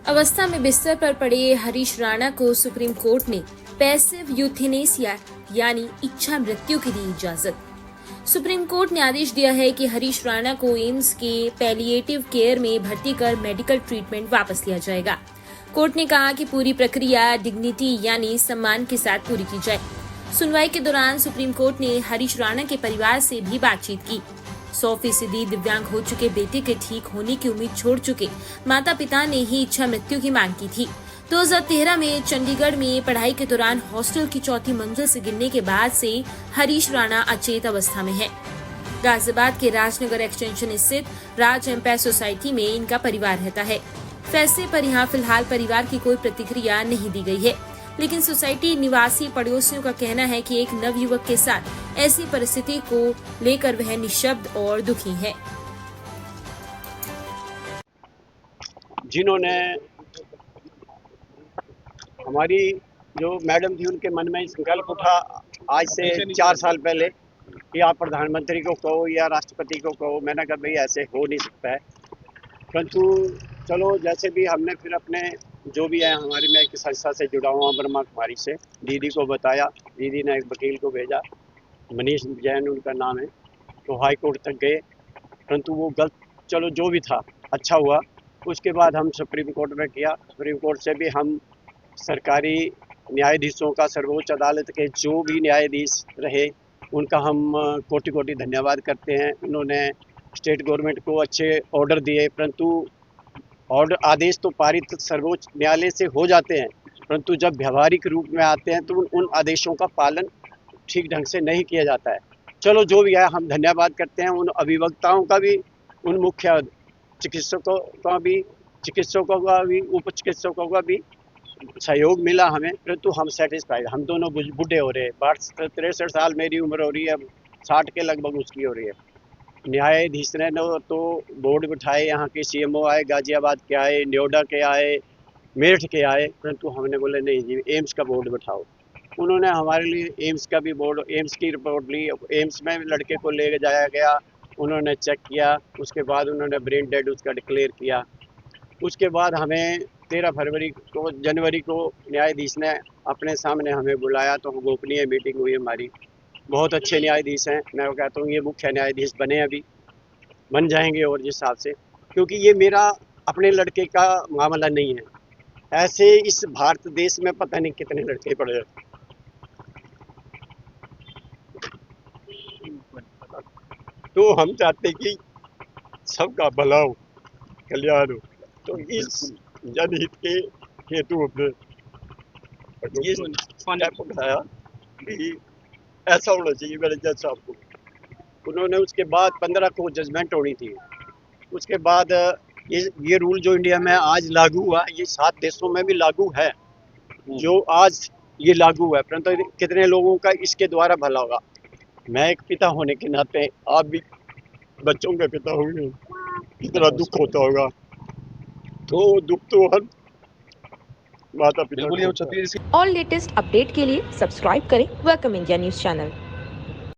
अवस्था में बिस्तर पर पड़े हरीश राणा को सुप्रीम कोर्ट ने पैसिव यूथेनेसिया यानी इच्छा मृत्यु की दी इजाजत। सुप्रीम कोर्ट ने आदेश दिया है कि हरीश राणा को एम्स के पैलिएटिव केयर में भर्ती कर मेडिकल ट्रीटमेंट वापस लिया जाएगा। कोर्ट ने कहा कि पूरी प्रक्रिया डिग्निटी यानी सम्मान के साथ पूरी की जाए। सुनवाई के दौरान सुप्रीम कोर्ट ने हरीश राणा के परिवार से भी बातचीत की। 100% दिव्यांग हो चुके बेटे के ठीक होने की उम्मीद छोड़ चुके माता पिता ने ही इच्छा मृत्यु की मांग की थी। 2013 में चंडीगढ़ में पढ़ाई के दौरान हॉस्टल की 4थी मंजिल से गिरने के बाद से हरीश राणा अचेत अवस्था में है। गाजियाबाद के राजनगर एक्सटेंशन स्थित राज एम्पायर सोसाइटी में इनका परिवार रहता है। फैसले पर यहाँ फिलहाल परिवार की कोई प्रतिक्रिया नहीं दी गई है, लेकिन सोसाइटी निवासी पड़ोसियों का कहना है कि एक नवयुवक के साथ ऐसी परिस्थिति को लेकर वह निशब्द और दुखी है। जिन्होंने हमारी जो मैडम थी उनके मन में संकल्प उठा आज से 4 साल पहले कि आप प्रधानमंत्री को कहो या राष्ट्रपति को कहो। मैंने कहा भाई ऐसे हो नहीं सकता है, परंतु चलो जैसे भी हमने फिर अपने जो भी है हमारी मैं एक संस्था से जुड़ा हुआ ब्रह्मा कुमारी से दीदी को बताया। दीदी ने एक वकील को भेजा, मनीष जैन उनका नाम है, तो हाई कोर्ट तक गए, परंतु वो गलत चलो जो भी था अच्छा हुआ। उसके बाद हम सुप्रीम कोर्ट में किया। सुप्रीम कोर्ट से भी हम सरकारी न्यायाधीशों का, सर्वोच्च अदालत के जो भी न्यायाधीश रहे उनका हम कोटि कोटि धन्यवाद करते हैं। उन्होंने स्टेट गवर्नमेंट को अच्छे ऑर्डर दिए, परंतु ऑर्डर आदेश तो पारित सर्वोच्च न्यायालय से हो जाते हैं, परंतु जब व्यवहारिक रूप में आते हैं तो उन आदेशों का पालन ठीक ढंग से नहीं किया जाता है। चलो जो भी है हम धन्यवाद करते हैं उन अभिवक्ताओं का भी, उन मुख्य चिकित्सकों का भी, उप चिकित्सकों का भी सहयोग मिला हमें, परंतु हम सेटिस्फाइड। हम दोनों बूढ़े हो रहे हैं, 63 साल मेरी उम्र हो रही है, 60 के लगभग उसकी हो रही है। न्यायाधीश ने तो बोर्ड बिठाए, यहाँ के सीएमओ आए, गाजियाबाद के आए, नोएडा के आए, मेरठ के आए, परंतु हमने बोले नहीं जी एम्स का बोर्ड बिठाओ। उन्होंने हमारे लिए एम्स का भी बोर्ड, एम्स की रिपोर्ट ली। एम्स में लड़के को ले जाया गया, उन्होंने चेक किया, उसके बाद उन्होंने ब्रेन डेड उसका डिक्लेयर किया। उसके बाद हमें 13 जनवरी को न्यायाधीश ने अपने सामने हमें बुलाया, तो गोपनीय मीटिंग हुई हमारी। बहुत अच्छे न्यायाधीश हैं, मैं कहता हूँ ये मुख्य न्यायाधीश बने, अभी बन जाएंगे और जिस हिसाब से, क्योंकि ये मेरा अपने लड़के का मामला नहीं है। ऐसे इस भारत देश में पता नहीं कितने लड़के पड़े हैं, तो हम चाहते कि सबका भला हो, कल्याण हो। तो इस जनहित के हेतु अपने ये स्टेप उठाया कि ऐसा होना चाहिए मेरे जज साहब को। उन्होंने उसके बाद 15 को जजमेंट होनी थी। उसके बाद ये रूल जो इंडिया में आज लागू हुआ, ये 7 देशों में भी लागू है। जो आज ये लागू हुआ है, परंतु कितने लोगों का इसके द्वारा भला होगा। मैं एक पिता होने के नाते, आप भी बच्चों के पिता होंगे, कितना दुख होता होगा। तो दुख तो हर माता पिता को। और लेटेस्ट अपडेट के लिए सब्सक्राइब करें वेलकम इंडिया न्यूज चैनल।